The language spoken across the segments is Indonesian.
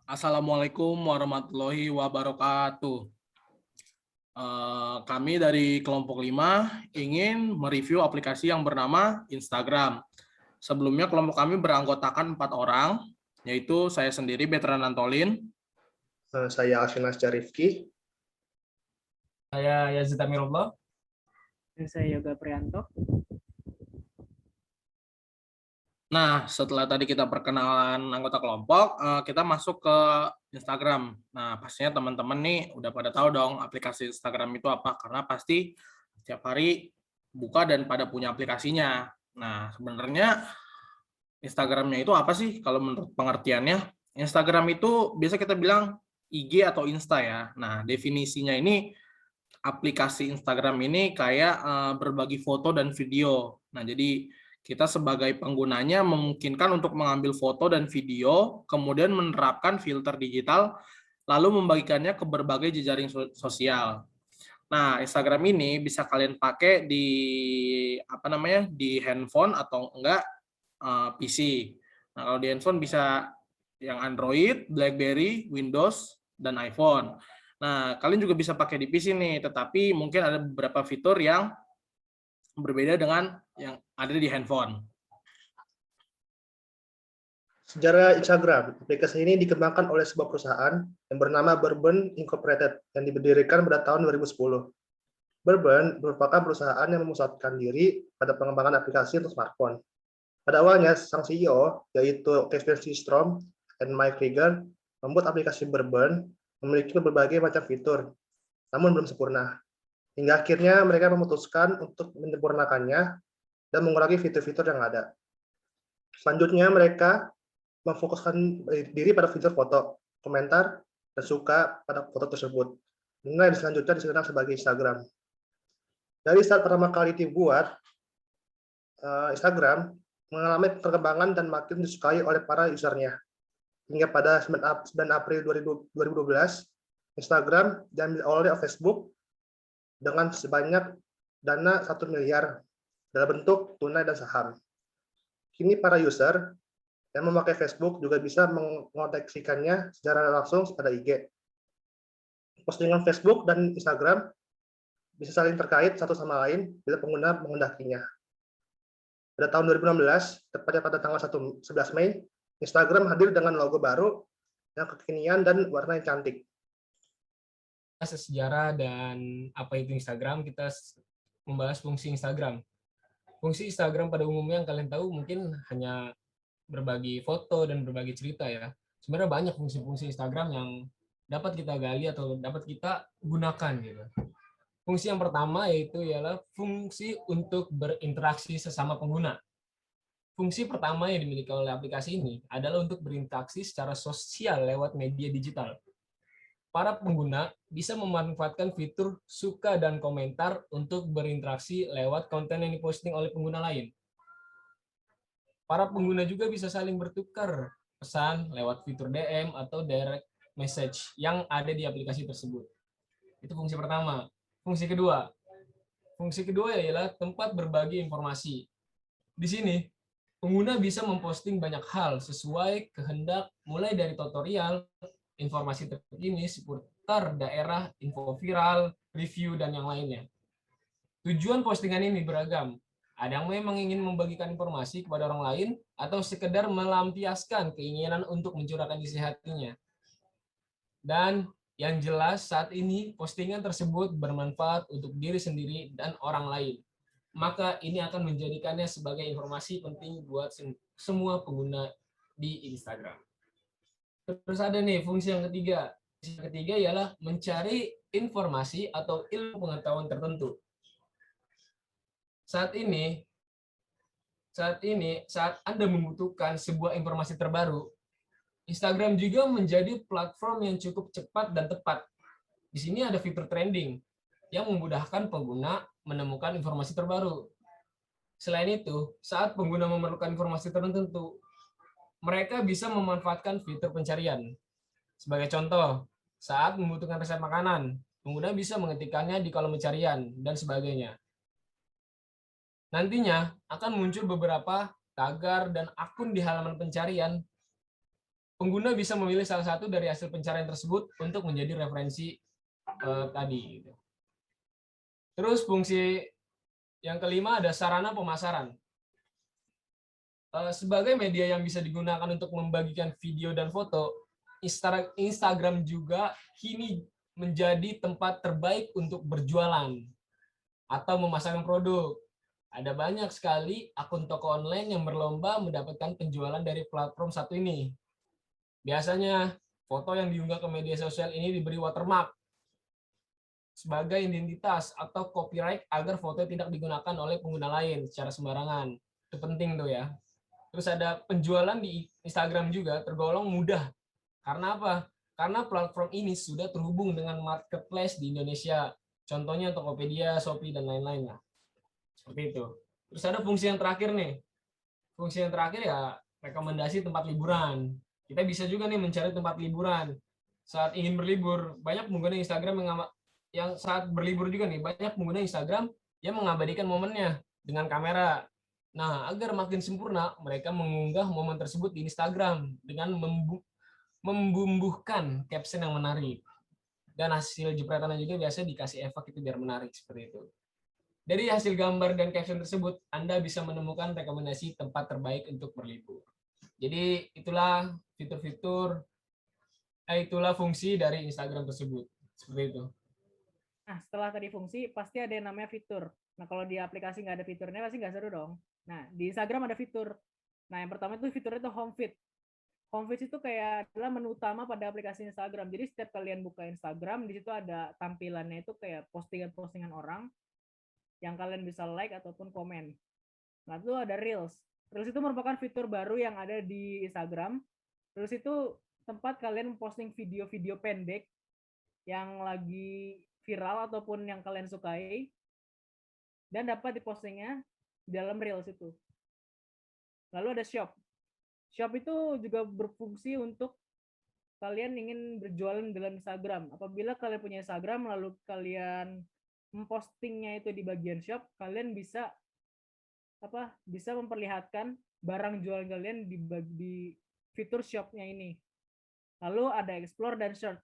Assalamualaikum warahmatullahi wabarakatuh. Kami dari kelompok 5 ingin mereview aplikasi yang bernama Instagram. Sebelumnya kelompok kami beranggotakan 4 orang, yaitu saya sendiri Betran Antolin, Saya Alfinas Jarifki. Saya Yazid Amirullah. Dan saya Yoga Prianto. Nah, setelah tadi kita perkenalan anggota kelompok, kita masuk ke Instagram. Nah, pastinya teman-teman nih udah pada tahu dong aplikasi Instagram itu apa, karena pasti setiap hari buka dan pada punya aplikasinya. Nah, sebenarnya Instagramnya itu apa sih kalau menurut pengertiannya? Instagram itu biasa kita bilang IG atau Insta ya. Nah, definisinya ini aplikasi Instagram ini kayak berbagi foto dan video. Nah, jadi kita sebagai penggunanya memungkinkan untuk mengambil foto dan video, kemudian menerapkan filter digital, lalu membagikannya ke berbagai jejaring sosial. Nah, Instagram ini bisa kalian pakai di di handphone atau enggak PC. Nah, kalau di handphone bisa yang Android, BlackBerry, Windows, dan iPhone. Nah, kalian juga bisa pakai di PC nih, tetapi mungkin ada beberapa fitur yang berbeda dengan yang ada di handphone. Sejarah Instagram, aplikasi ini dikembangkan oleh sebuah perusahaan yang bernama Bourbon Incorporated yang didirikan pada tahun 2010. Bourbon merupakan perusahaan yang memusatkan diri pada pengembangan aplikasi untuk smartphone. Pada awalnya, sang CEO, yaitu Kevin Systrom dan Mike Krieger, membuat aplikasi Bourbon memiliki berbagai macam fitur, namun belum sempurna. Hingga akhirnya mereka memutuskan untuk menyempurnakannya dan mengurangi fitur-fitur yang ada. Selanjutnya mereka memfokuskan diri pada fitur foto, komentar, dan suka pada foto tersebut. Nilai selanjutnya dikenal sebagai Instagram. Dari saat pertama kali dibuat, Instagram mengalami perkembangan dan makin disukai oleh para usernya. Hingga pada 9 April 2012, Instagram diambil oleh Facebook dengan sebanyak dana 1 miliar dalam bentuk tunai dan saham. Kini para user yang memakai Facebook juga bisa mengoneksikannya secara langsung pada IG. Postingan Facebook dan Instagram bisa saling terkait satu sama lain bila pengguna mengendakinya. Pada tahun 2016, tepatnya pada tanggal 11 Mei, Instagram hadir dengan logo baru yang kekinian dan warna yang cantik. Sejarah dan apa itu Instagram, kita membahas fungsi Instagram. Fungsi Instagram pada umumnya yang kalian tahu mungkin hanya berbagi foto dan berbagi cerita ya. Sebenarnya banyak fungsi-fungsi Instagram yang dapat kita gali atau dapat kita gunakan gitu. Fungsi yang pertama yaitu ialah fungsi untuk berinteraksi sesama pengguna. Fungsi pertama yang dimiliki oleh aplikasi ini adalah untuk berinteraksi secara sosial lewat media digital. Para pengguna bisa memanfaatkan fitur suka dan komentar untuk berinteraksi lewat konten yang diposting oleh pengguna lain. Para pengguna juga bisa saling bertukar pesan lewat fitur DM atau direct message yang ada di aplikasi tersebut. Itu fungsi pertama. Fungsi kedua ialah tempat berbagi informasi. Di sini, pengguna bisa memposting banyak hal sesuai kehendak, mulai dari tutorial, informasi terkini seputar daerah, info viral, review, dan yang lainnya. Tujuan postingan ini beragam. Ada yang memang ingin membagikan informasi kepada orang lain, atau sekedar melampiaskan keinginan untuk mencurahkan isi hatinya. Dan yang jelas saat ini postingan tersebut bermanfaat untuk diri sendiri dan orang lain. Maka ini akan menjadikannya sebagai informasi penting buat semua pengguna di Instagram. Terus ada nih fungsi yang ketiga. Fungsi yang ketiga ialah mencari informasi atau ilmu pengetahuan tertentu. Saat Anda membutuhkan sebuah informasi terbaru, Instagram juga menjadi platform yang cukup cepat dan tepat. Di sini ada fitur trending yang memudahkan pengguna menemukan informasi terbaru. Selain itu, saat pengguna memerlukan informasi tertentu, mereka bisa memanfaatkan fitur pencarian. Sebagai contoh, saat membutuhkan resep makanan, pengguna bisa mengetikkannya di kolom pencarian, dan sebagainya. Nantinya akan muncul beberapa tagar dan akun di halaman pencarian pengguna bisa memilih salah satu dari hasil pencarian tersebut untuk menjadi referensi tadi. Gitu. Terus fungsi yang kelima ada sarana pemasaran. Sebagai media yang bisa digunakan untuk membagikan video dan foto, Instagram juga kini menjadi tempat terbaik untuk berjualan atau memasarkan produk. Ada banyak sekali akun toko online yang berlomba mendapatkan penjualan dari platform satu ini. Biasanya, foto yang diunggah ke media sosial ini diberi watermark sebagai identitas atau copyright agar foto tidak digunakan oleh pengguna lain secara sembarangan. Itu penting tuh ya. Terus ada penjualan di Instagram juga tergolong mudah. Karena apa? Karena platform ini sudah terhubung dengan marketplace di Indonesia. Contohnya Tokopedia, Shopee, dan lain-lain. Nah, seperti itu. Terus ada fungsi yang terakhir nih. Fungsi yang terakhir ya rekomendasi tempat liburan. Kita bisa juga nih mencari tempat liburan. Saat ingin berlibur, banyak pengguna Instagram yang saat berlibur juga nih, banyak pengguna Instagram yang mengabadikan momennya dengan kamera. Nah, agar makin sempurna, mereka mengunggah momen tersebut di Instagram dengan membumbuhkan caption yang menarik. Dan hasil jepretannya juga biasa dikasih efek itu biar menarik seperti itu. Dari hasil gambar dan caption tersebut, Anda bisa menemukan rekomendasi tempat terbaik untuk berlibur. Jadi itulah fitur-fitur, itulah fungsi dari Instagram tersebut. Seperti itu. Nah, setelah tadi fungsi, pasti ada yang namanya fitur. Nah, kalau di aplikasi nggak ada fiturnya, pasti nggak seru dong. Nah, di Instagram ada fitur. Nah, yang pertama itu fiturnya itu home feed. Home feed itu kayak adalah menu utama pada aplikasi Instagram. Jadi setiap kalian buka Instagram, di situ ada tampilannya itu kayak postingan-postingan orang yang kalian bisa like ataupun komen. Nah, itu ada Reels. Reels itu merupakan fitur baru yang ada di Instagram. Reels itu tempat kalian memposting video-video pendek yang lagi viral ataupun yang kalian sukai dan dapat dipostingnya di dalam Reels itu. Lalu ada Shop. Shop itu juga berfungsi untuk kalian ingin berjualan dalam Instagram. Apabila kalian punya Instagram lalu kalian mempostingnya itu di bagian Shop, kalian bisa bisa memperlihatkan barang jualan kalian di fitur Shop-nya ini. Lalu ada Explore dan Search.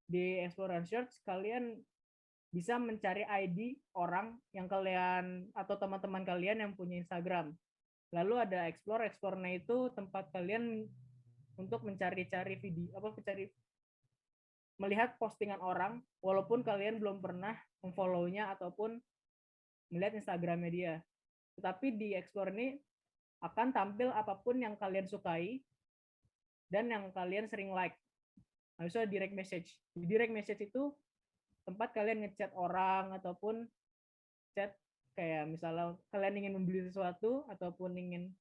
Di Explore dan Search kalian bisa mencari ID orang yang kalian atau teman-teman kalian yang punya Instagram. Lalu ada Explore. Explore-nya itu tempat kalian untuk mencari-cari video, melihat postingan orang walaupun kalian belum pernah memfollow-nya ataupun melihat Instagram-nya dia. Tetapi di Explore ini akan tampil apapun yang kalian sukai dan yang kalian sering like. Nah, misalnya direct message. Di direct message itu tempat kalian ngechat orang ataupun chat kayak misalnya kalian ingin membeli sesuatu ataupun ingin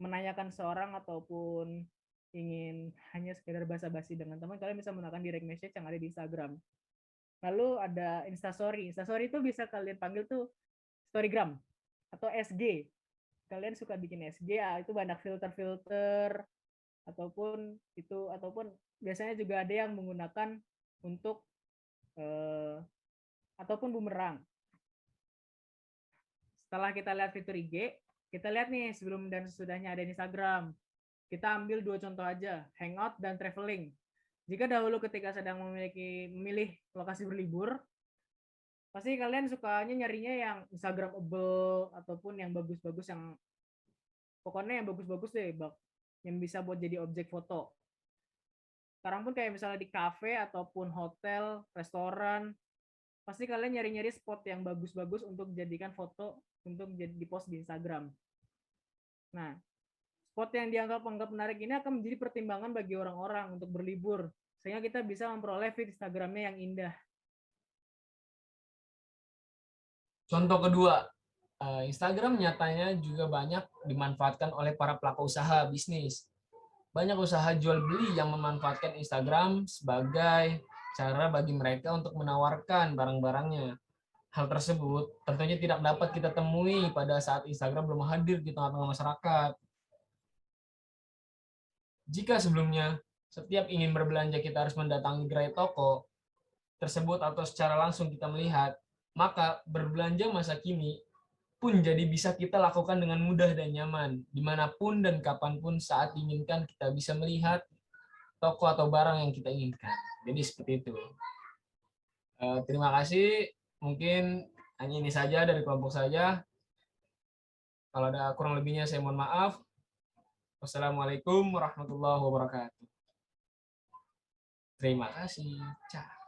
menanyakan seorang ataupun ingin hanya sekedar basa-basi dengan teman, kalian bisa menggunakan direct message yang ada di Instagram. Lalu ada Instastory. Instastory itu bisa kalian panggil tuh Storygram atau SG. Kalian suka bikin SG, itu banyak filter-filter ataupun biasanya juga ada yang menggunakan untuk ataupun bumerang. Setelah kita lihat fitur IG, kita lihat nih sebelum dan sesudahnya ada di Instagram. Kita ambil dua contoh aja, Hangout dan Traveling. Jika dahulu ketika sedang memilih lokasi berlibur, pasti kalian sukanya nyarinya yang Instagramable ataupun yang bagus-bagus, yang pokoknya yang bagus-bagus deh, yang bisa buat jadi objek foto. Sekarang pun kayak misalnya di cafe ataupun hotel, restoran, pasti kalian nyari-nyari spot yang bagus-bagus untuk dijadikan foto untuk di-post di Instagram. Nah, spot yang dianggap menarik ini akan menjadi pertimbangan bagi orang-orang untuk berlibur, sehingga kita bisa memperoleh feed Instagramnya yang indah. Contoh kedua, Instagram nyatanya juga banyak dimanfaatkan oleh para pelaku usaha bisnis. Banyak usaha jual beli yang memanfaatkan Instagram sebagai cara bagi mereka untuk menawarkan barang-barangnya. Hal tersebut tentunya tidak dapat kita temui pada saat Instagram belum hadir di tengah-tengah masyarakat. Jika sebelumnya setiap ingin berbelanja kita harus mendatangi gerai toko tersebut atau secara langsung kita melihat, maka berbelanja masa kini pun jadi bisa kita lakukan dengan mudah dan nyaman, dimanapun dan kapanpun saat diinginkan kita bisa melihat toko atau barang yang kita inginkan. Jadi seperti itu. Terima kasih. Mungkin hanya ini saja dari kelompok saja. Kalau ada kurang lebihnya saya mohon maaf. Wassalamualaikum warahmatullahi wabarakatuh. Terima kasih. Ciao.